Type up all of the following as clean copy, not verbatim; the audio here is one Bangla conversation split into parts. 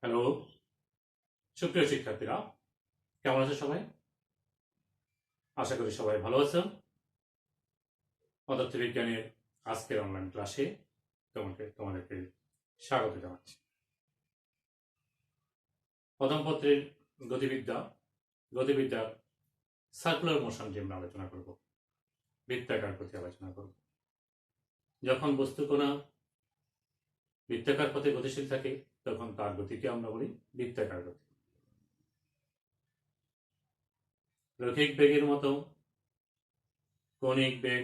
হ্যালো, সুপ্রিয় শিক্ষার্থীরা, কেমন আছো সবাই? আশা করি সবাই ভালো আছো। পদার্থবিজ্ঞানের আজকের অনলাইন ক্লাসে তোমাদেরকে স্বাগত জানাচ্ছি। প্রথম পত্রের গতিবিদ্যার সার্কুলার মোশন নিয়ে আমরা আলোচনা করব, বৃত্তাকার গতি আলোচনা করব। যখন বস্তু কণা বৃত্তাকার পথে গতিশীল থাকে তখন তার গতিকে আমরা বলি বৃত্তাকার গতি। রৈখিক বেগের মতো কৌণিক বেগ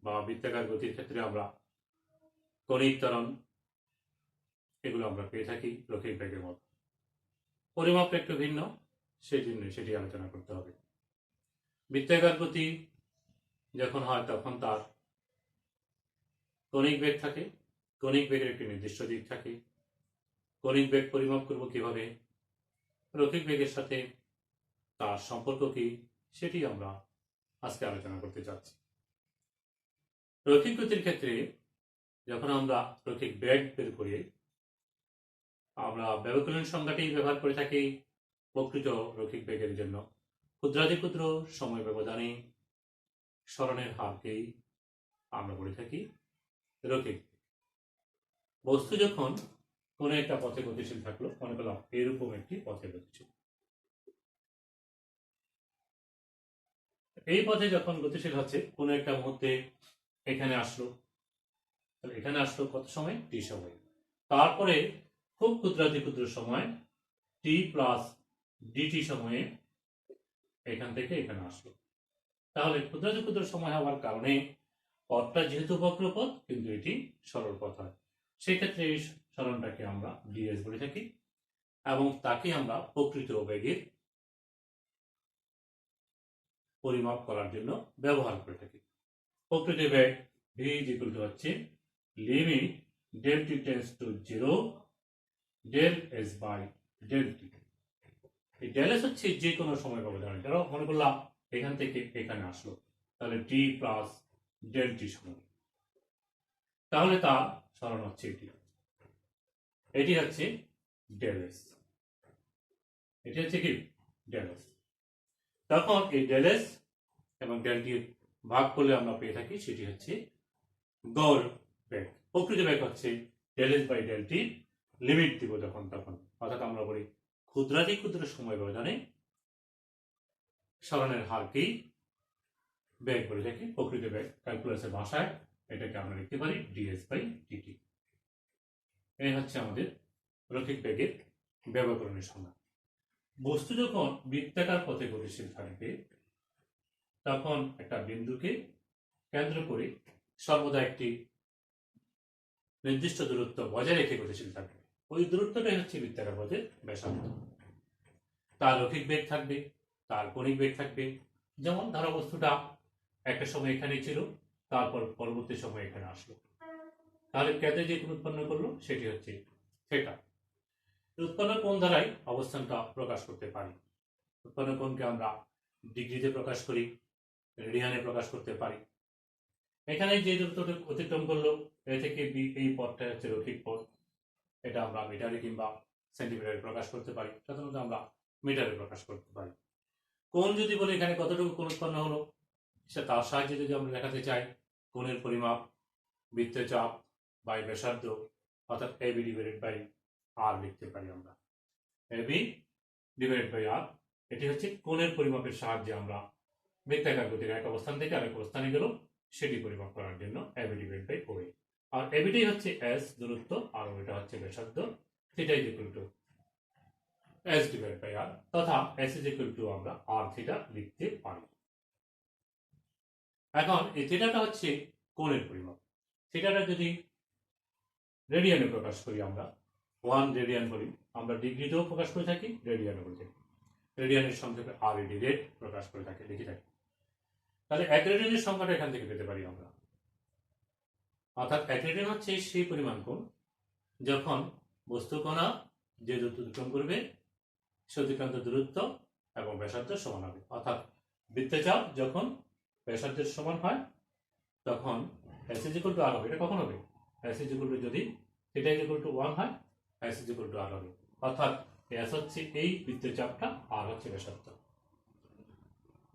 বা বৃত্তাকার গতির ক্ষেত্রে আমরা কৌণিক ত্বরণ এগুলো আমরা পেয়ে থাকি রৈখিক বেগের মতো। পরিমাপ একটু ভিন্ন, সেই জন্য সেটি আলোচনা করতে হবে। বৃত্তাকার গতি যখন হয় তখন তার কৌণিক বেগ থাকে, কৌণিক বেগের একটি নির্দিষ্ট দিক থাকে। কৌণিক বেগ পরিমাপ করব কিভাবে, রৈখিক বেগের সাথে তার সম্পর্ক কি, সেটি আমরা আজকে আলোচনা করতে যাচ্ছি। রৈখিক গতির ক্ষেত্রে যখন আমরা রৈখিক বেগ বের করি, আমরা ব্যবকলন সংজ্ঞাটি ব্যবহার করে থাকি প্রকৃত রৈখিক বেগের জন্য। ক্ষুদ্রাতিক্ষুদ্র সময় ব্যবধানে সরণের হারকেই আমরা বলে থাকি রৈখিক। বস্তু যখন কোনো একটা পথে গতিশীল থাকলো, মনে করলাম এরকম একটি পথে গতিশীল, এই পথে যখন গতিশীল হচ্ছে কোনো একটা মুহূর্তে এখানে আসলো, তাহলে এখানে আসলো কত সময়? টি সময়। তারপরে খুব ক্ষুদ্রাতিক্ষুদ্র সময় টি প্লাস ডিটি সময়ে এখান থেকে এখানে আসলো। তাহলে ক্ষুদ্রাতিক্ষুদ্র সময় হওয়ার কারণে পথটা যেহেতু বক্রপথ কিন্তু এটি সরল পথ হয়, সেক্ষেত্রে এই সরণটাকে আমরা ডিএস বলে থাকি এবং তাকে আমরা প্রকৃত বেগের পরিমাপ করার জন্য ব্যবহার করে থাকি। প্রকৃত বেগ v হচ্ছে limit del t tends to 0 del s by del t। এই del s হচ্ছে যে কোনো সময় ব্যবধানে, ধরো মনে করলাম এখান থেকে এখানে আসলো, তাহলে t প্লাস del t সময়, তাহলে তার সরণ হচ্ছে এটি হচ্ছে del s, এটি হচ্ছে কি del s। তখন এই del s এবং del t ভাগ করলে আমরা পেয়ে থাকি সেটি হচ্ছে গড় বেগ। প্রকৃত বেগ হচ্ছে del s by del t, limit দিব তখন অর্থাৎ আমরা বলি ক্ষুদ্রাতিক্ষুদ্র সময় ব্যবধানে সরণের হারকেই বেগ বলে থাকি প্রকৃত বেগ। ক্যালকুলাসের ভাষায় এটাকে আমরা লিখতে পারি ds by dt। এই হচ্ছে আমাদের রৈখিক বেগের ব্যবকরণের সংজ্ঞা। বস্তু যখন বৃত্তাকার পথে গতিশীল থাকবে তখন একটা বিন্দুকে কেন্দ্র করে সর্বদা একটি নির্দিষ্ট দূরত্ব বজায় রেখে গতিশীল থাকবে। ওই দূরত্বটাই হচ্ছে বৃত্তাকার পথের ব্যাসার্ধ। তার রৈখিক বেগ থাকবে, তার কৌণিক বেগ থাকবে। যেমন ধরো বস্তুটা একটা সময় এখানেই ছিল, তারপর পরবর্তী সময় এখানে আসলো, তাহলে কেন্দ্রে যে কোণ উৎপন্ন করলো সেটি হচ্ছে থিটা। উৎপন্ন কোণ দ্বারাই অবস্থানটা প্রকাশ করতে পারি। উৎপন্ন কোণকে আমরা ডিগ্রিতে প্রকাশ করি, রেডিয়ানে প্রকাশ করতে পারি। এখানে যে দূরত্বটা অতিক্রম করলো এ থেকে বি, এই পথটা হচ্ছে রৈখিক পথ, এটা আমরা মিটারে কিংবা সেন্টিমিটারে প্রকাশ করতে পারি। সাধারণত আমরা মিটারে প্রকাশ করতে পারি। কোণ যদি বলি এখানে কতটুকু কোণ উৎপন্ন হলো, সে তার সাহায্যে যদি আমরা দেখাতে চাই কোণের পরিমাপ বৃত্তচাপ বাই ব্যাসার্ধ অর্থাৎ এবি ডিভাইডেড বাই আর লিখতে পারি আমরা। এবি ডিভাইডেড বাই আর, এটি হচ্ছে কোণের পরিমাপের সাহায্যে আমরা বৃত্তাকার গতির এক অবস্থান থেকে আরেক অবস্থানে গেল সেটি পরিমাপ করার জন্য এবি ডিভাইডেড বাই ওএ। আর এবিটাই হচ্ছে এস দূরত্ব আর ওটা হচ্ছে ব্যাসার্ধ। Theta is equal to S divided by R তথা এস ইজ ইকুয়াল টু আমরা আর থিটা লিখতে পারি। এখন এই থিটাটা হচ্ছে কোণের পরিমাপ। থিটাটা যদি রেডিয়ানে প্রকাশ করি আমরা 1 রেডিয়ান বলি, আমরা ডিগ্রিতেও প্রকাশ করে থাকি, রেডিয়ানে বলি থাকি। রেডিয়ানের সংক্ষেপে RAD রেড প্রকাশ করে থাকি, লিখে থাকি। তাহলে এক রেডিয়ানের সংখ্যাটা এখান থেকে পেতে পারি আমরা। অর্থাৎ এক রেডিয়ান হচ্ছে সেই পরিমাণ কোণ যখন বস্তু কণা যে দূরত্ব অতিক্রম করবে সে অতিক্রান্ত দূরত্ব এবং ব্যাসার্ধ সমান হবে। অর্থাৎ বৃত্তচাপ যখন ব্যাসার্ধের সমান হয় তখন S is equal to R হবে। এটা কখন হবে? S is equal to যদি থিটা is equal to 1 হয়, S is equal to R হবে। অর্থাৎ এস হচ্ছে এই বৃত্তচাপটা, আর হচ্ছে ব্যাসার্ধ।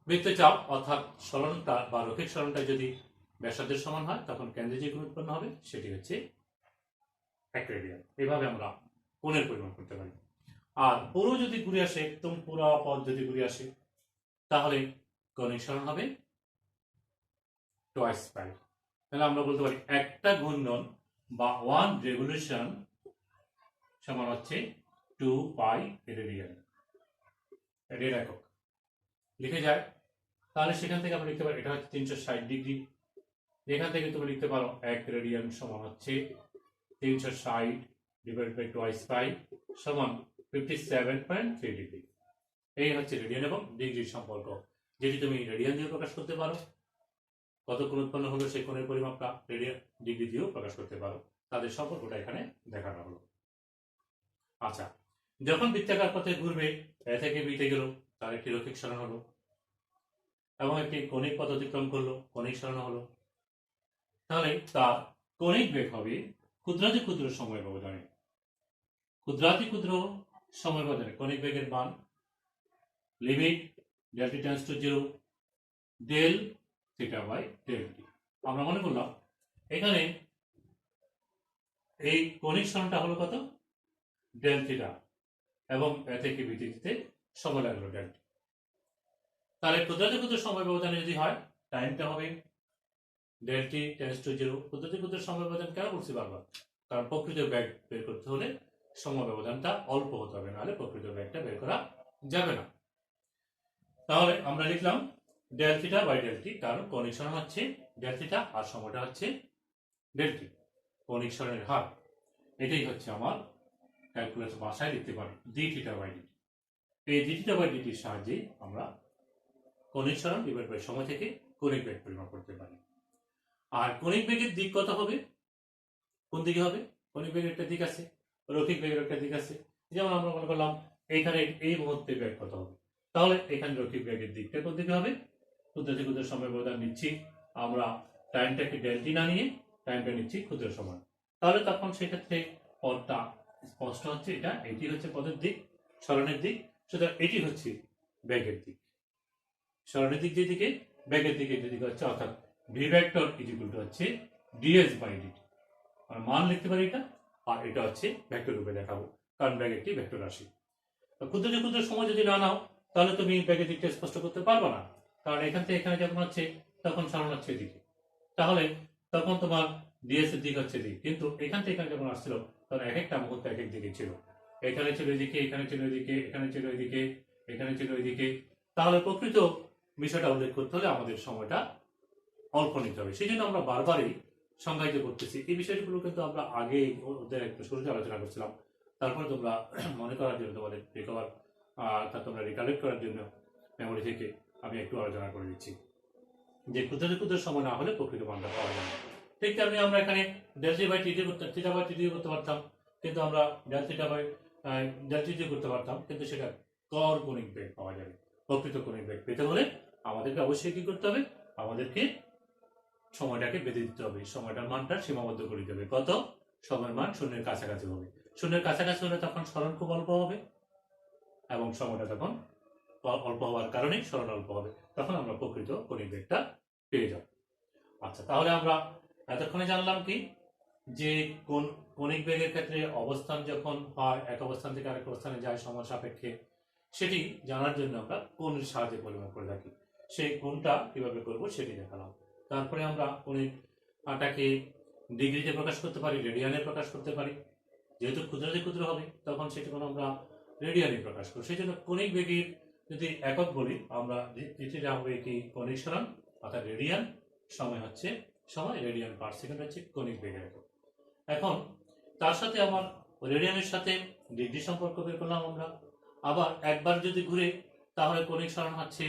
বৃত্তচাপ অর্থাৎ সরণটা বা রৈখিক সরণটা যদি ব্যাসার্ধের সমান হয় তখন কেন্দ্রে যে কোণ উৎপন্ন হবে সেটি হচ্ছে 1 রেডিয়ান। এভাবে আমরা কোণের পরিমাপ করতে পারি। আর পুরো যদি ঘুরে আসে, একদম পুরো পথ যদি ঘুরে আসে, তাহলে কৌণিক সরণ হবে টোয়াইস পাই। তাহলে আমরা বলতে পারি একটা ঘূর্ণন বা 1 রেভলিউশন সমান হচ্ছে 2 পাই রেডিয়ান। এর একক লিখে যায়। তাহলে সেখান থেকে আমরা লিখতে পারি এটা হচ্ছে 360 ডিগ্রি। এখান থেকে তুমি লিখতে পারো 1 রেডিয়ান সমান হচ্ছে 360 ডিভাইডেড বাই টোয়াইস পাই সমান 57.3 ডিগ্রি। এই হচ্ছে রেডিয়ান এবং ডিগ্রির সম্পর্ক, যেটি তুমি রেডিয়ান দিয়ে প্রকাশ করতে পারো। কত কোণ উৎপন্ন হলো সেই কোণের পরিমাপটা রেডিয়ান ডিগ্রি দিয়েও প্রকাশ করতে পারো। তাদের সম্পর্কটা এখানে দেখানো হলো। আচ্ছা, যখন বৃত্তাকার পথে ঘুরবে, এ থেকে বিতে গেল, তার একটি রৈখিক সরণ হলো এবং একটি কৌণিক পথ অতিক্রম করলো, কৌণিক সরণ হলো। তাহলে তার কৌণিক বেগ হবে ক্ষুদ্রাতি ক্ষুদ্র সময় ব্যবধানে। ক্ষুদ্রাতি ক্ষুদ্র সময় ব্যবধানে কৌণিক বেগের মান limit del t tends to 0 del theta by del t. আমরা মনে করলাম এখানে এই কৌণিক সরণটা হলো কত, ডেল থিটা, এবং এ থেকে বিতে দিতে সময় লাগলো ডেল টি। তাহলে ক্ষুদ্রাতি ক্ষুদ্র সময় ব্যবধানে যদি হয়, টাইমটা হবে ডেল টি টেন্ডস টু 0। ক্ষুদ্রাতি ক্ষুদ্র সময় ব্যবধান কেন বলছি বারবার? কারণ প্রকৃত বেগ বের করতে হলে সময় ব্যবধানটা অল্প হতে হবে, নাহলে প্রকৃত বেগটা বের করা যাবে না। তাহলে আমরা লিখলাম del theta by del t, কারণ কৌণিক সরণ হচ্ছে ডেল থিটা আর সময়টা হচ্ছে ডেল টি, কৌণিক সরণের হার। এটাই হচ্ছে আমার ক্যালকুলেটর ভাষায় লিখতে পারি ডি থিটা বাই ডিটি। এই ডি থিটা বাই ডিটির সাহায্যে আমরা কৌণিক সরণ ডিভাইড বাই সময় থেকে কৌণিক বেগ পরিমাপ করতে পারি। আর কৌণিক বেগের দিক কত হবে, কোন দিকে হবে? কৌণিক বেগের একটা দিক আছে, রৈখিক বেগের একটা দিক আছে। যেমন আমরা মনে করলাম এইখানে এই মুহূর্তে বেগ কত হবে, তাহলে এখানে রৈখিক বেগের দিকটা কোন দিকে হবে? ক্ষুদ্রাতি ক্ষুদ্র সময় ব্যবধান নিচ্ছি আমরা, টাইমটাকে ডেল টি না নিয়ে টাইমটা নিচ্ছি ক্ষুদ্র সময়। তাহলে তখন সেক্ষেত্রে পথটা স্পষ্ট হচ্ছে, এটি হচ্ছে পথের দিক, সরণের দিক। সুতরাং এটি হচ্ছে বেগের দিক। সরণের দিক যেদিকে, বেগের দিকে যেদিকে হচ্ছে, অর্থাৎ V vector is equal to হচ্ছে ডিএস বাই ডিটি। মান লিখতে পারি এটা, আর এটা হচ্ছে ভেক্টর রূপে দেখাবো, কারণ ব্যাগ একটি ভেক্টর রাশি। ক্ষুদ্র ক্ষুদ্র সময় যদি না নাও, তাহলে তুমি ব্যাগের দিকটা স্পষ্ট করতে পারবে না, কারণ এখান থেকে এখানে যখন হচ্ছে তখন সরণ হচ্ছে এদিকে, তাহলে তখন তোমার ডিএস এর দিক হচ্ছে দিক। কিন্তু এখান থেকে এখানে যখন আসছিল তখন এক একটা মুহূর্তে এক এক দিকে ছিল, এখানে ছিল এদিকে, এখানে ছিল এদিকে, এখানে ছিল এদিকে, এখানে ছিল এদিকে। তাহলে প্রকৃত বিষয়টা উল্লেখ করতে হলে আমাদের সময়টা অল্প নিতে হবে। সেই জন্য আমরা বারবারই সংজ্ঞায়িত করতেছি। এই বিষয়গুলো কিন্তু আমরা আগে ওদের একটু শুরুতে আলোচনা করছিলাম, তারপরে তোমরা মনে করার জন্য, তোমাদের রিকভার তোমরা রিকালেক্ট করার জন্য মেমোরি থেকে আমি একটু আলোচনা করে দিচ্ছি যে ক্ষুদ্র ক্ষুদ্র সময় না হলে প্রকৃত মানটা পাওয়া যায় না। ঠিক তেমনি আমরা এখানে ডেল টি বাই টিটি থিটা বাই টিটি করতে পারতাম, কিন্তু আমরা ডেল থিটা বাই ডেল টিটি করতে পারতাম, কিন্তু সেটা গড় কৌণিক বেগ পাওয়া যাবে। প্রকৃত কৌণিক বেগ পেতে হলে আমাদেরকে অবশ্যই কি করতে হবে? আমাদেরকে সময়টাকে বেঁধে দিতে হবে, সময়টার মানটা সীমাবদ্ধ করে দিতে হবে। কত? সময়ের মান শূন্যের কাছাকাছি হবে। শূন্যের কাছাকাছি হলে তখন সরণ খুব অল্প হবে, এবং সময়টা তখন অল্প হওয়ার কারণে সরণ অল্প হবে, তখন আমরা প্রকৃত কৌণিক বেগটা পেয়ে যাব। আচ্ছা, তাহলে আমরা এতক্ষণে জানলাম কি, যে কোন কৌণিক বেগের ক্ষেত্রে অবস্থান যখন হয়, এক অবস্থান থেকে আরেক অবস্থানে যায় সময় সাপেক্ষে, সেটি জানার জন্য আমরা কোণের সাহায্যে পরিমাপ করে থাকি। সেই কোণটা কিভাবে করব সেটি দেখালাম। তারপরে আমরা কৌণিকটাকে ডিগ্রিতে প্রকাশ করতে পারি, রেডিয়ানে প্রকাশ করতে পারি। যেহেতু ক্ষুদ্রাতি ক্ষুদ্র হবে তখন সেটি আমরা রেডিয়ানে প্রকাশ করি। সেই জন্য কৌণিক বেগের যদি একক বলি আমরা, যেটি আমরা এটি কৌণিক সরণ অর্থাৎ রেডিয়ান, সময় হচ্ছে সময়, রেডিয়ান পার সেকেন্ড হচ্ছে কৌণিক বেগের একক। এখন তার সাথে আমার রেডিয়ানের সাথে ডিগ্রি সম্পর্ক বের করলাম আমরা। আবার একবার যদি ঘুরে, তাহলে কৌণিক সরণ হচ্ছে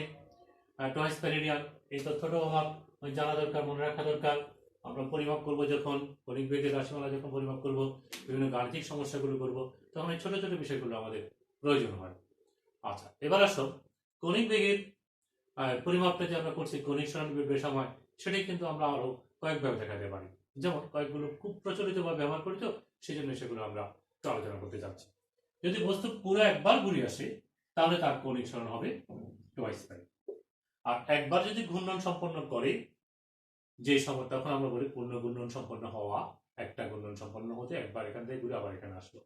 টোয়াইস পাই রেডিয়ান। এই তথ্যটাও আমার জানা দরকার, মনে রাখা দরকার। আমরা পরিমাপ করব যখন, কৌণিক বেগের রাশিমালা যখন পরিমাপ করব, বিভিন্ন গাণিতিক সমস্যাগুলো করব, তখন এই ছোট ছোট বিষয়গুলো আমাদের প্রয়োজন হয়। আচ্ছা, এবার আসো কৌণিক বেগের পরিমাপটা যে আমরা করছি কৌণিক সরণ বের সময়, সেটাই কিন্তু আমরা আরো কয়েকভাবে দেখাতে পারি। যেমন কয়েকগুলো খুব প্রচলিত বা ব্যবহার করি, তো সেই জন্য সেগুলো আমরা আলোচনা করতে যাচ্ছি। যদি বস্তু পুরো একবার ঘুরে আসে তাহলে তার কৌণিক সরণ হবে টোয়াইস পাই। আর একবার যদি ঘূর্ণন সম্পন্ন করে যে সময়, তখন আমরা বলি পূর্ণ ঘূর্ণন সম্পন্ন হওয়া। একটা ঘূর্ণন সম্পন্ন হতে একবার এখান থেকে ঘুরে আবার এখানে আসলো,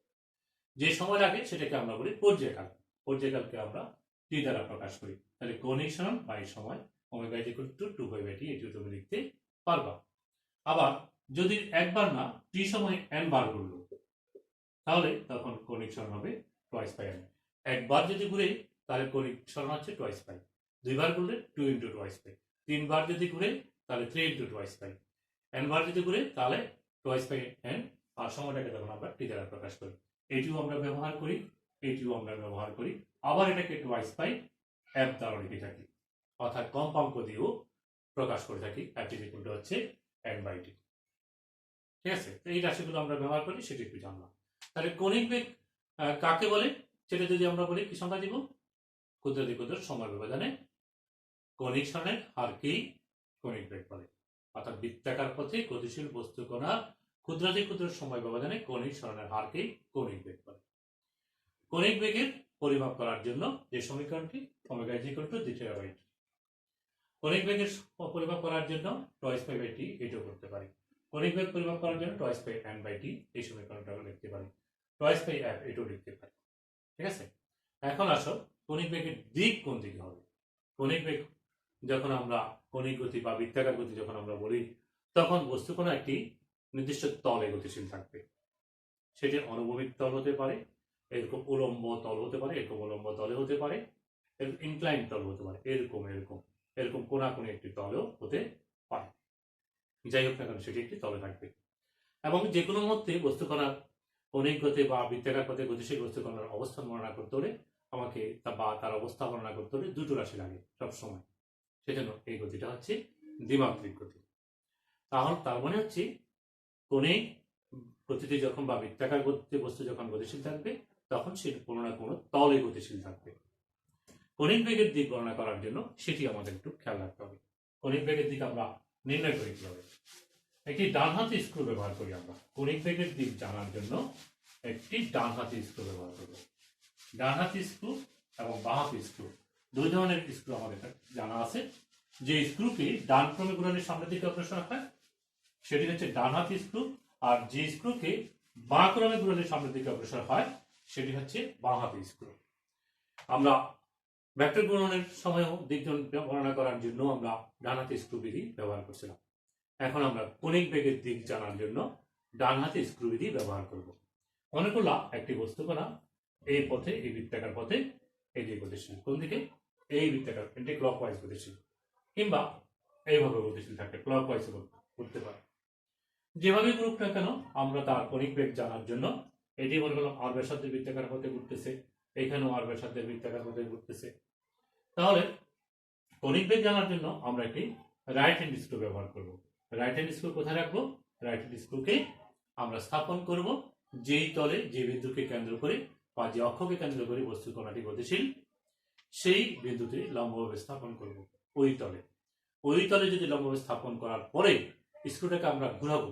যে সময় লাগে সেটাকে আমরা বলি পর্যায়কাল। পর্যায়কালকে আমরা টি দ্বারা প্রকাশ করি। তাহলে কৌণিক সরণ বা এই সময় omega is equal two 2/t, এটিও তুমি লিখতে পারবা। আবার যদি একবার না টি সময় n বার ঘুরলো তাহলে তখন কৌণিক সরণ হবে টোয়াইস পাই n। একবার যদি ঘুরে তাহলে কৌণিক সরণ হচ্ছে টোয়াইস পাই, দুইবার ঘুরলে 2 ইন্টু টোয়াইস পাই, তিনবার যদি ঘুরে তাহলে 3 ইন্টু টোয়াইস পাই, n বার যদি ঘুরে তাহলে টোয়াইস পাই n। আর সময়টাকে তখন আমরা টি দ্বারা প্রকাশ করি। এটিও আমরা ব্যবহার করি, এটিও আমরা ব্যবহার করি। আবার এটাকে টোয়াইস পাই f দ্বারা লিখে থাকি, অর্থাৎ কম্পাঙ্ক দিয়েও প্রকাশ করে থাকি। f ইজ ইকুয়াল টু হচ্ছে n/t। ঠিক আছে, এই রাশিগুলো আমরা ব্যবহার করি, সেটি একটু জানলাম। তাহলে কৌণিক বেগ কাকে বলে সেটা যদি আমরা বলি, কি সংজ্ঞা দিব? ক্ষুদ্রাতিক্ষুদ্র সময় ব্যবধানে কৌণিক সরণের হারকেই কৌণিক বেগ বলে। অর্থাৎ বৃত্তাকার পথে গতিশীল বস্তু কণার ক্ষুদ্রাতিক্ষুদ্র সময় ব্যবধানে কৌণিক সরণের হারকেই কৌণিক বেগ বলে। কৌণিক বেগের পরিমাপ করার জন্য যে সমীকরণটি omega is equal two d/t। কৌণিক বেগের পরিমাপ করার জন্য টোয়াইস পাই বাই টি এটাও করতে পারি। কৌণিক বেগ পরিমাপ করার জন্য টোয়াইস পাই n/t এই সমীকরণটাও লিখতে পারি, টোয়াইস পাই f এটাও লিখতে পারি। ঠিক আছে, এখন আসো কৌণিক বেগের দিক কোন দিকে হবে। কৌণিক বেগ যখন আমরা কৌণিক গতি বা বৃত্তাকার গতি যখন আমরা বলি, তখন বস্তু কোনো একটি নির্দিষ্ট তলে গতিশীল থাকবে। সেটি অনুভূমিক তল হতে পারে, এরকম উলম্ব তল হতে পারে, এরকম উলম্ব তলে হতে পারে, এরকম ইনক্লাইন তল হতে পারে, এরকম এরকম এরকম কোনাকুনি একটি তলেও হতে পারে। যাই হোক না কেন সেটি একটি তলে থাকবে। এবং যে কোনো মধ্যে বস্তু কণার কৌণিক গতি বা বৃত্তাকার পথে গতিশীল বস্তু কণার অবস্থান বর্ণনা করতে হলে আমাকে বা তার অবস্থা বর্ণনা করতে হলে দুটো রাশি লাগে সবসময়। সেজন্য এই গতিটা হচ্ছে দ্বিমাত্রিক গতি। তাহলে তার মানে হচ্ছে কৌণিক গতিতে যখন বা বৃত্তাকার গতিতে বস্তু যখন গতিশীল থাকবে তখন সেটি কোনো না কোনো তলে গতিশীল থাকবে। কৌণিক বেগের দিক গণনা করার জন্য সেটি আমাদের একটু খেয়াল রাখতে হবে। কৌণিক বেগের দিক আমরা নির্ণয় করি কিভাবে? একটি ডান হাতি স্ক্রু ব্যবহার করি আমরা কৌণিক বেগের দিক জানার জন্য। একটি ডান হাতি স্ক্রু ব্যবহার করব। ডান হাতি স্ক্রু এবং বাঁ হাতি স্ক্রু দুই ধরনের স্ক্রু আমাদের জানা আছে। যে স্ক্রুকে ডান ক্রমে ঘুরানোর সামনের দিকে অগ্রসর হয় সেটি হচ্ছে ডান হাতি স্ক্রু, আর যে স্ক্রুকে বাঁ ক্রমে ঘুরানোর সামনের দিকে অগ্রসর হয় সেটি হচ্ছে বাঁ হাতি স্ক্রু। আমরা ভেক্টর গুণনের সময়ও দিক গণনা করার জন্য আমরা ডান হাতি স্ক্রু বিধি ব্যবহার করছিলাম। এখন আমরা কৌণিক বেগের দিক জানার জন্য ডান হাতি স্ক্রু বিধি ব্যবহার করব। মনে করলাম একটি বস্তু কণা এই পথে, এই বৃত্তাকার পথে এই দিকে গতিশীল, কোন দিকে? এই বৃত্তাকার এটি ক্লকওয়াইজ গতিশীল, কিংবা এইভাবে গতিশীল থাকে, ক্লকওয়াইজ করতে পারে। যেভাবে গ্রুপ না কেন আমরা তার কৌণিক বেগ জানার জন্য এটি মনে করলাম আর ব্যাসার্ধের বৃত্তাকার পথে ঘুরতেছে, এখানেও আর ব্যাসার্ধের বৃত্তাকার পথে ঘুরতেছে। তাহলে কৌণিক বেগ জানার জন্য আমরা একটি রাইট হ্যান্ড স্ক্রু ব্যবহার করব। রাইট হ্যান্ড স্ক্রু কোথায় রাখবো? রাইট হ্যান্ড স্ক্রুকে আমরা স্থাপন করব যেই তলে, যে বিন্দুকে কেন্দ্র করে বা যে অক্ষকে কেন্দ্র করে বস্তু কণাটি গতিশীল, সেই বিন্দুতে লম্বভাবে স্থাপন করব ওই তলে। ওই তলে যদি লম্বভাবে স্থাপন করার পরে স্ক্রুটাকে আমরা ঘুরাবো।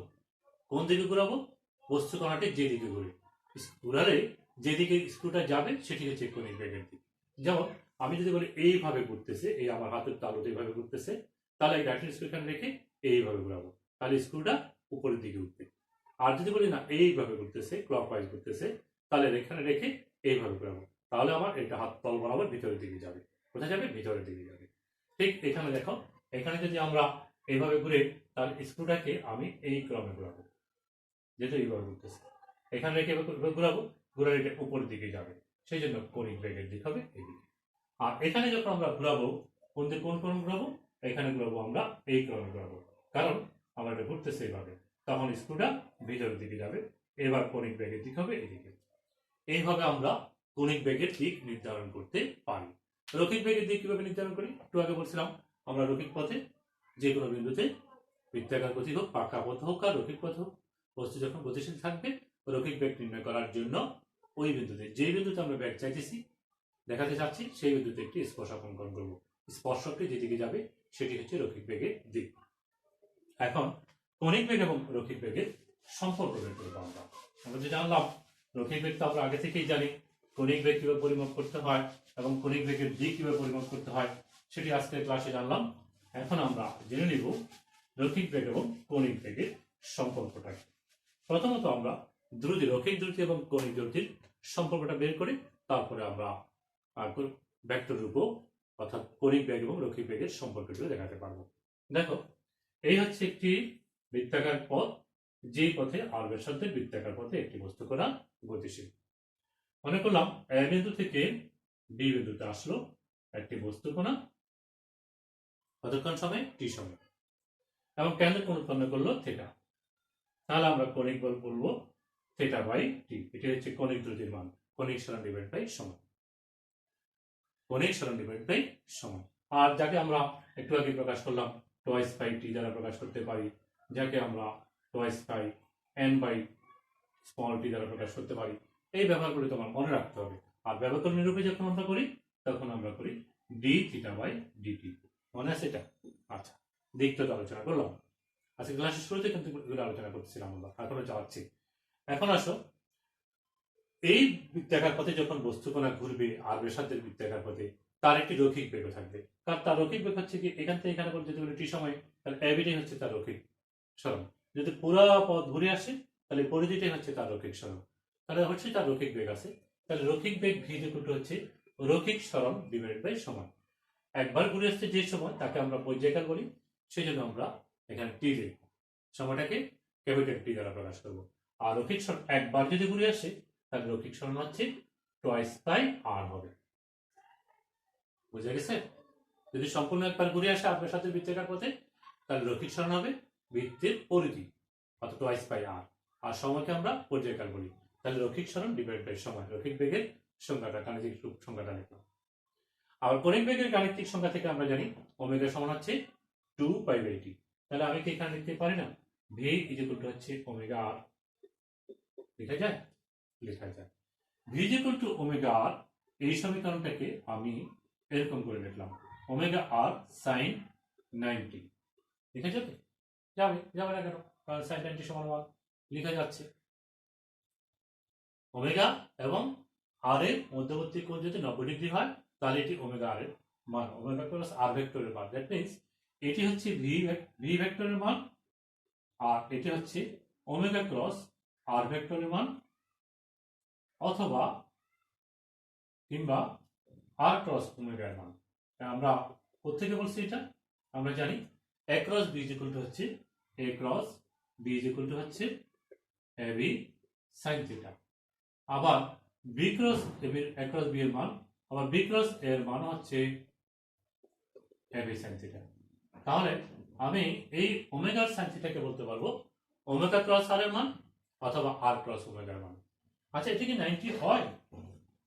কোন দিকে ঘুরাবো? বস্তু কণাটি যেদিকে ঘুরে ঘুরালে যেদিকে স্ক্রুটা যাবে সেটি হচ্ছে কৌণিক বেগের দিক। যেমন আমি যদি বলি এইভাবে ঘুরতেছে, এই আমার হাতের তালুতে এইভাবে ঘুরতেছে, তাহলে এই রাইট হ্যান্ড স্ক্রু এখানে রেখে এইভাবে ঘুরাবো, তাহলে স্ক্রুটা উপরের দিকে উঠবে। আর যদি বলি না এইভাবে ঘুরতেছে, ক্লকওয়াইজ ঘুরতেছে, তাহলে এখানে রেখে এইভাবে ঘুরাবো, তাহলে আমার এটা হাত তল বরাবর ভিতরের দিকে যাবে। কোথায় যাবে? ভিতরের দিকে যাবে। ঠিক এখানে দেখো, এখানে যদি আমরা এইভাবে ঘুরে তাহলে স্ক্রুটাকে আমি এই ক্রমে ঘুরাবো, যেহেতু এইভাবে ঘুরতেছে, এখানে রেখে ঘুরাবো, ঘুরালে এটা উপরের দিকে যাবে, সেই জন্য কৌণিক বেগের দিক হবে এইদিকে। আর এখানে যখন আমরা ঘুরাবো, কোন ক্রমে ঘুরাবো? এখানে ঘুরাবো আমরা এই ক্রমে ঘুরাবো, কারণ আমরা এটা ঘুরতেছে এইভাবে, তখন স্ক্রুটা ভিতরের দিকে যাবে। এবার কৌণিক বেগের দিক হবে এদিকে। এইভাবে আমরা কৌণিক বেগের দিক নির্ধারণ করতে পারি। রৈখিক বেগের দিক কিভাবে নির্ধারণ করি? একটু আগে বলছিলাম আমরা রৈখিক পথে যে কোনো বিন্দুতে বৃত্তাকার গতি হোক, পাকা পথ হোক আর রৈখিক পথ হোক, বস্তু যখন গতিশীল থাকবে রৈখিক বেগ নির্ণয় করার জন্য ওই বিন্দুতে, যে বিন্দুতে আমরা বেগ চাইতেছি, দেখাতে চাচ্ছি, সেই বিন্দুতে একটি স্পর্শক অঙ্কন করব। স্পর্শকটি যেদিকে যাবে সেটি হচ্ছে রৈখিক বেগের দিক। এখন কৌণিক বেগ এবং রৈখিক বেগের সম্পর্ক বের করবো। আমরা যে জানলাম রৈখিক বেগ তো আমরা আগে থেকেই জানি, কণিক বেগ কিভাবে পরিমাপ করতে হয় এবং কণিক বেগের দিক কিভাবে পরিমাপ করতে হয় সেটি আজকের ক্লাসে জানলাম। এখন আমরা জেনে নিব রৈখিক বেগ এবং কণিক বেগের সম্পর্কটা। প্রথমত আমরা রৈখিক দ্রুতি এবং কণিক দ্রুতির সম্পর্কটা বের করি, তারপরে আমরা ভেক্টর রূপ অর্থাৎ কণিক বেগ এবং রৈখিক বেগের সম্পর্কগুলো দেখাতে পারবো। দেখো, এই হচ্ছে একটি বৃত্তাকার পথ, যে পথে আর ব্যাসার্ধের বৃত্তাকার পথে একটি বস্তু কণা গতিশীল। মনে করলাম এ বিন্দু থেকে বি বিন্দুতে আসলো একটি বস্তু কণা, কতক্ষণ সময়? টি সময়, এবং কেন্দ্র কোণ উৎপন্ন করলো থিটা। তাহলে আমরা কণিক বল বলবো থিটা বাই টি। এটি হচ্ছে কণিক দ্রুতির মান, কণিক সরণ ডিভাইড বাই সময়, কণিক সরণ ডিভাইড বাই সময়। আর যাকে আমরা একটু আগে প্রকাশ করলাম টোয়াইস বাই টি দ্বারা প্রকাশ করতে পারি, যাকে আমরা twice by n by small T দ্বারা প্রকাশ করতে পারি। এই ব্যবহারগুলি তোমার মনে রাখতে হবে। আর ব্যবকলন নিরূপে যখন আমরা করি তখন আমরা করি ডি থিটা বাই ডিটি। মনে আছে এটা? আচ্ছা, দিকটা তো আলোচনা করলাম। আজকে ক্লাসের শুরুতে কিন্তু এগুলো আলোচনা করতেছিলাম আমরা, এখনো যাচ্ছি। এখন আসো, এই বৃত্তাকার পথে যখন বস্তু কণা ঘুরবে আর ব্যাসার্ধের বৃত্তাকার পথে, তার একটি রৈখিক বেগ থাকবে। কারণ তার রৈখিক বেগ হচ্ছে কি, এখান থেকে এখানে পর্যন্ত টি সময়, তাহলে এবিটাই হচ্ছে তার রৈখিক সরণ। যদি পুরো পথ ঘুরে আসে তাহলে পরিধিটাই হচ্ছে তার রৈখিক সরণ, তাহলে হচ্ছে তার রৈখিক বেগ আছে। তাহলে রৈখিক বেগ ভি ইকুয়াল টু হচ্ছে রৈখিক সরণ ডিভাইডেড বাই সময়। একবার ঘুরে আসছে যে সময় তাকে আমরা পর্যায়কাল বলি, সেই জন্য আমরা এখানে টি লিখব, সময়টাকে ক্যাপিটাল টি দ্বারা প্রকাশ করব। আর রৈখিক সরণ একবার যদি ঘুরে আসে তাহলে রৈখিক সরণ হচ্ছে টোয়াইস বাই আর হবে। বুঝে গেছে? যদি সম্পূর্ণ একবার ঘুরে আসে আপনার সাথে বৃত্তাকার পথে তাহলে রৈখিক সরণ হবে বৃত্তের পরিধি অর্থাৎ টোয়াইস বাই আর। আর সময়কে আমরা পর্যায়কাল বলি। তাহলে রৈখিক সরণ ডিভাইড বাই সময়, রৈখিক বেগের সংখ্যাটা, গাণিতিক সংখ্যাটা লিখলাম। আর কণিক বেগের গাণিতিক সংখ্যা থেকে আমরা জানি ওমেগা সমান হচ্ছে 2 পাই বাই টি। তাহলে আমি কি এখানে লিখতে পারি না ভি ইজ ইকুয়াল টু হচ্ছে ওমেগা আর? লেখা যায়, লেখা যায়। V is equal to omega R, এই সমীকরণটাকে আমি এরকম করে লিখলাম ওমেগা আর সাইন 90। লেখা যাবে? যাবে, যাবে না কেন? কারণ সাইন 90 সমান 1 লেখা যাচ্ছে। ওমেগা এবং আর এর মধ্যবর্তী কোণ যদি 90 ডিগ্রি হয় তাহলে এটি ওমেগা আর এর মান, ওমেগা প্লাস আর ভেক্টরের মান। দ্যাট মিন্স এটি হচ্ছে ভি ভেক্টরের মান, আর এটি হচ্ছে ওমেগা ক্রস আর ভেক্টরের মান, অথবা কিংবা আর ক্রস ওমেগার মান। আমরা কোথেকে বলছি এটা? আমরা জানি A cross B is equal to হচ্ছে A cross B is equal to হচ্ছে এ বি সাইন থিটা। আবার B cross A cross B এর মান, আবার বি ক্রস এর মান হচ্ছে এ বি সাইন থিটা। তাহলে আমি এই ওমেগার সাইন থিটাকে বলতে পারবো ওমেগা ক্রস আর এর মান অথবা আর ক্রস ওমেগার মান। আচ্ছা, এটা কি 90 হয়?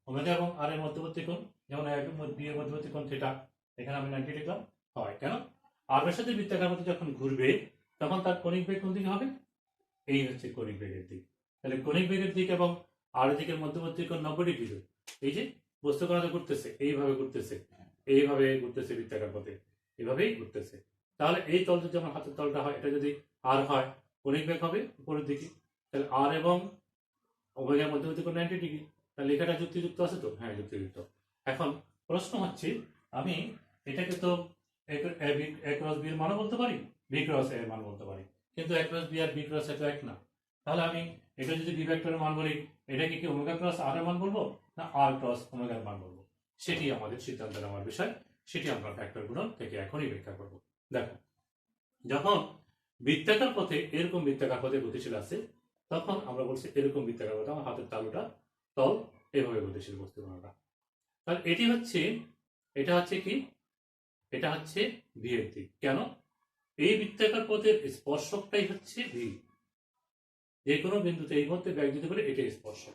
ওমেগা এবং আর এর মধ্যবর্তী কোণ, যেমন বি এর মধ্যবর্তী কোণ থিটা, এখানে আমি 90 লিখলাম। হয় কেন? আর এর সাথে বৃত্তাকার পথে যখন ঘুরবে তখন তার কণিক বেগ কোন দিকে হবে? এই হচ্ছে কণিক বেগের দিক। তাহলে কণিক বেগের দিক এবং আর দিকের মধ্যবর্তী কোণ 90 ডিগ্রি। এই যে বস্তু কণাটা ঘুরতেছে, এইভাবে ঘুরতেছে, এইভাবে ঘুরতেছে বৃত্তাকার পথে, এইভাবেই ঘুরতেছে। তাহলে এই তল যদি আমার হাতের তলটা হয়, এটা যদি আর হয়, কণিক বেগ হবে উপরের দিকে। তাহলে আর এবং ওমেগার মধ্যবর্তী কোণ 90 ডিগ্রি। তাহলে লেখাটা যুক্তিযুক্ত আছে তো? হ্যাঁ, যুক্তিযুক্ত। এখন প্রশ্ন হচ্ছে, আমি এটাকে তো এ ক্রস বি এর মানও বলতে পারি, বি ক্রস এর মান বলতে পারি, কিন্তু এ ক্রস বি আর বি ক্রস এ তো এক না। তাহলে আমি এটা যদি বি ভেক্টরের মান বলি, এটাকে কি ওমেগা ক্রস আর এর মান বলবো না আর ক্রস ওমেগার মান বলবো? সেটি আমাদের সিদ্ধান্ত নেওয়ার বিষয়, সেটি আমরা ভেক্টর গুণন থেকে এখনই ব্যাখ্যা করব। দেখো, যখন বৃত্তাকার পথে এরকম বৃত্তাকার পথে গতিশীল আছে তখন আমরা বলছি এরকম বৃত্তাকার পথে আমার হাতের তালুটা তল এভাবে গতিশীল বস্তু কণাটা। তাহলে এটা হচ্ছে কি, এটা হচ্ছে ভি এর দিক। কেন? এই বৃত্তাকার পথের স্পর্শকটাই হচ্ছে ভি। যে কোনো বিন্দুতে এই মধ্যে ব্যাগ দিতে পারে, এটাই স্পর্শক।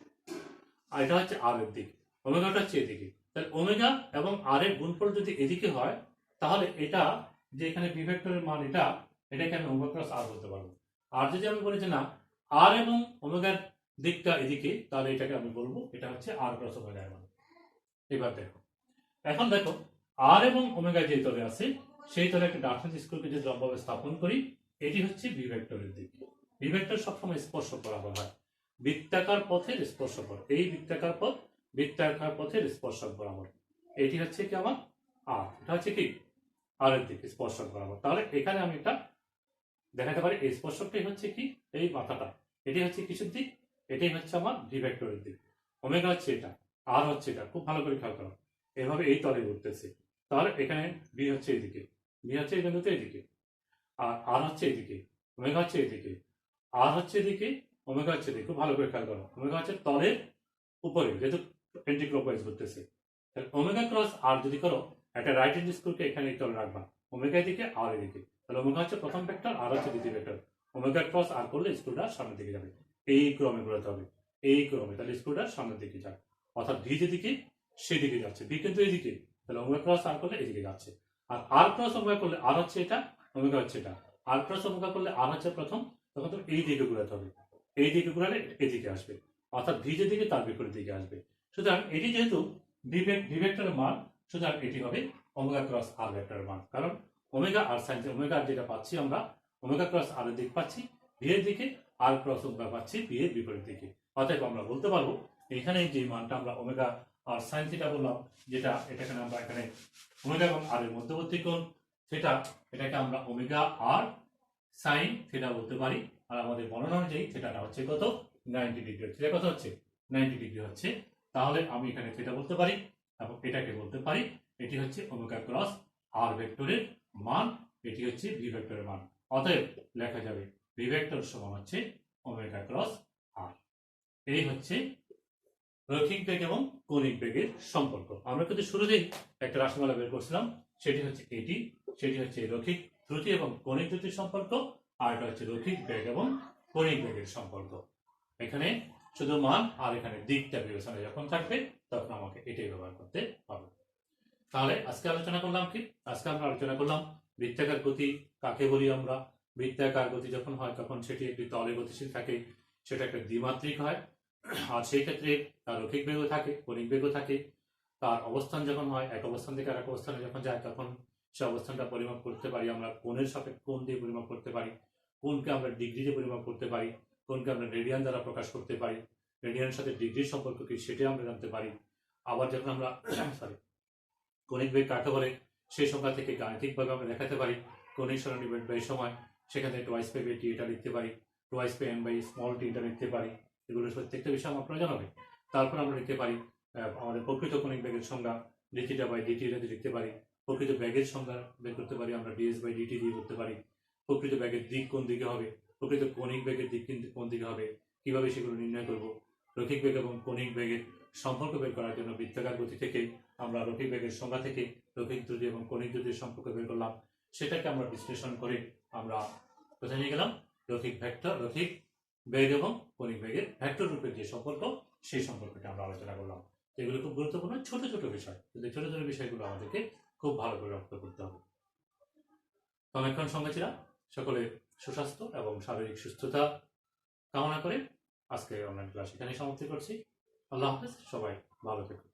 আর এটা হচ্ছে আর এর দিক, ওমেগাটা হচ্ছে এদিকে। তাহলে ওমেগা এবং আর এর গুণফল যদি এদিকে হয় তাহলে এটা যে এখানে বি ভেক্টরের মান, এটাকে আমি ওমেগা ক্রস আর বলতে পারবো। আর যদি আমি বলি যে না, আর এবং ওমেগার দিকটা এদিকে, তাহলে এটাকে আমি বলবো এটা হচ্ছে আর ক্রস ওমেগার মান। এবার দেখো, এখন দেখো আর এবং ওমেগা যে তলে আছে সেই তলে একটা ডার্সেন স্কুলকে যদি লম্বভাবে স্থাপন করি, এটি হচ্ছে বি ভেক্টরের দিক। বি ভেক্টর সবসময় স্পর্শ করা হয় বৃত্তাকার পথের স্পর্শপথ। এই বৃত্তাকার পথ বৃত্তাকার পথের স্পর্শক বরাবর। এটি হচ্ছে কি আমার আর, এটা হচ্ছে কি আর এর দিক স্পর্শক বরাবর। তাহলে এখানে আমি এটা দেখাতে পারি এই স্পর্শকটাই হচ্ছে কি এই মাথাটা, এটি হচ্ছে কিছুর দিক, এটাই হচ্ছে আমার ভি ভেক্টরের দিক। ওমেগা হচ্ছে এটা, আর হচ্ছে এটা, খুব ভালো করে খেয়াল করো। এভাবে এই তলে ঘুরতেছে, তাহলে এখানে বি হচ্ছে এইদিকে, বি হচ্ছে এই বিন্দুতে এইদিকে, আর হচ্ছে এইদিকে, ওমেগা হচ্ছে এইদিকে, আর হচ্ছে এদিকে, ওমেগা হচ্ছে এদিকে। খুব ভালো করে খেয়াল করো, ওমেগা হচ্ছে তলের উপরে, যেহেতু এন্টি ক্লকওয়াইজ ঘুরতেছে। তাহলে ওমেগা ক্রস আর যদি করো, একটা রাইট হ্যান্ড স্ক্রুকে এখানে এই তলে রাখবা, ওমেগা এদিকে আর এদিকে, তাহলে ওমেগা হচ্ছে প্রথম ভেক্টর, আর হচ্ছে দ্বিতীয় ভেক্টর। ওমেগা ক্রস আর করলে স্ক্রুটা সামনের দিকে যাবে, এই ক্রমে ঘোরাতে হবে, এই ক্রমে, তাহলে স্ক্রুটা সামনের দিকে যাবে। অর্থাৎ ভি যেদিকে সেদিকে যাচ্ছে, ভি কিন্তু এইদিকে, তাহলে ওমেগা ক্রস আর করলে এদিকে যাচ্ছে। আর আর ক্রস ওমেগা করলে আর হচ্ছে এটা, ওমেগা হচ্ছে এটা, আর ক্রস ওমেগা করলে আর হচ্ছে প্রথম, তখন তো এই দিকে ঘোরাতে হবে, এই দিকে ঘোরালে এদিকে আসবে, অর্থাৎ ভি যেদিকে তার বিপরীত দিকে আসবে। সুতরাং এটি যেহেতু ভি ভেক্টরের মান, সুতরাং এটি হবে ওমেগা ক্রস আর ভেক্টরের মান। কারণ ওমেগা আর সাইন, ওমেগা যেটা পাচ্ছি আমরা, ওমেগা ক্রস আর এর দিক পাচ্ছি ভি এর দিকে, আর ক্রস ওমেগা পাচ্ছি ভি এর বিপরীত দিকে। অতএব আমরা বলতে পারবো এখানে যে মানটা আমরা ওমেগা আর সাইন থিটা বললাম, যেটা এটাকে আমরা এখানে ওমেগা এবং আর এর মধ্যবর্তী কোণ থিটা, এটাকে আমরা ওমেগা আর সাইন থিটা বলতে পারি। আর আমাদের বর্ণনা অনুযায়ী থিটাটা হচ্ছে কত, 90 ডিগ্রি। থিটা কত হচ্ছে, 90 ডিগ্রি হচ্ছে। তাহলে আমি এখানে থিটা বলতে পারি এবং এটাকে বলতে পারি এটি হচ্ছে ওমেগা ক্রস আর ভেক্টরের মান, এটি হচ্ছে ভি ভেক্টরের মান। অতএব লেখা যাবে ভি ভেক্টর সমান হচ্ছে ওমেগা ক্রস আর। এই হচ্ছে রৈখিক বেগ এবং কৌণিক বেগের সম্পর্ক। আমরা কিন্তু শুরুতেই একটা রাশিমালা বের করছিলাম, সেটি হচ্ছে এটি, সেটি হচ্ছে রৈখিক দ্রুতি এবং কৌণিক দ্রুতির সম্পর্ক, আর এটা হচ্ছে রৈখিক বেগ এবং কৌণিক বেগের সম্পর্ক। এখানে শুধু মান আর এখানে দিকটা বিবেচনা যখন থাকবে তখন আমাকে এটাই ব্যবহার করতে হবে। তাহলে আজকে আলোচনা করলাম কি, আজকে আমরা আলোচনা করলাম বৃত্তাকার গতি কাকে বলি আমরা। বৃত্তাকার গতি যখন হয় তখন সেটি একটি তলে গতিশীল থাকে, সেটা একটা দ্বিমাত্রিক হয়, আর সেই ক্ষেত্রে তার রৈখিক বেগও থাকে, কৌণিক বেগও থাকে। তার অবস্থান যখন হয়, এক অবস্থান থেকে আরেক অবস্থানে যখন যায় তখন সে অবস্থানটা পরিমাপ করতে পারি আমরা কোণের সাপেক্ষে, কোণ দিয়ে পরিমাপ করতে পারি, কোণকে আমরা ডিগ্রি দিয়ে পরিমাপ করতে পারি, কোণকে আমরা রেডিয়ান দ্বারা প্রকাশ করতে পারি, রেডিয়ানের সাথে ডিগ্রির সম্পর্ক কি সেটা আমরা জানতে পারি। আবার যখন আমরা সরি কৌণিক বেগ কাকে বলে সেই সংখ্যা থেকে গাণিতিকভাবে আমরা দেখাতে পারি, কৌণিক সরণি বেগ ব্যয় সময়, সেখানে টোয়াইস পে বাই টি এটা লিখতে পারি, টোয়াইস পে এন বাই স্মল টি এটা লিখতে পারি। এগুলো প্রত্যেকটা বিষয় আমার প্রয়োজন হবে। তারপর আমরা লিখতে পারি আমাদের প্রকৃত কৌণিক বেগের সংজ্ঞা ডিটিটা বাই ডিটি এটা লিখতে পারি, প্রকৃত ব্যাগের সংজ্ঞা বের করতে পারি আমরা ডিএস বাই ডিটি দিয়ে করতে পারি, প্রকৃত ব্যাগের দিক কোন দিকে হবে, প্রকৃত কৌণিক বেগের দিক কিন্তু কোন দিকে হবে, কিভাবে সেগুলো নির্ণয় করব। রৈখিক বেগ এবং কৌণিক বেগের সম্পর্ক বের করার জন্য বৃত্তাকার গতি থেকে আমরা রৈখিক বেগের সংজ্ঞা থেকে রৈখিক দ্রুতি এবং কৌণিক দ্রুতির সম্পর্ক বের করলাম, সেটাকে আমরা বিশ্লেষণ করে আমরা কোথায় নিয়ে গেলাম, রৈখিক ভেক্টর, রৈখিক বেগ এবং কৌণিক বেগের ভেক্টর রূপের যে সম্পর্ক সেই সম্পর্কটি আমরা আলোচনা করলাম। এগুলো খুব গুরুত্বপূর্ণ ছোট ছোট বিষয়, কিন্তু ছোট ছোট বিষয়গুলো আমাদেরকে খুব ভালো করে রপ্ত করতে হবে। অনেকক্ষণ সঙ্গে ছিলাম, সকলে সুস্বাস্থ্য এবং শারীরিক সুস্থতা কামনা করে আজকে অনলাইন ক্লাস এখানে সমাপ্তি করছি। আল্লাহ হাফেজ, সবাই ভালো থেকো।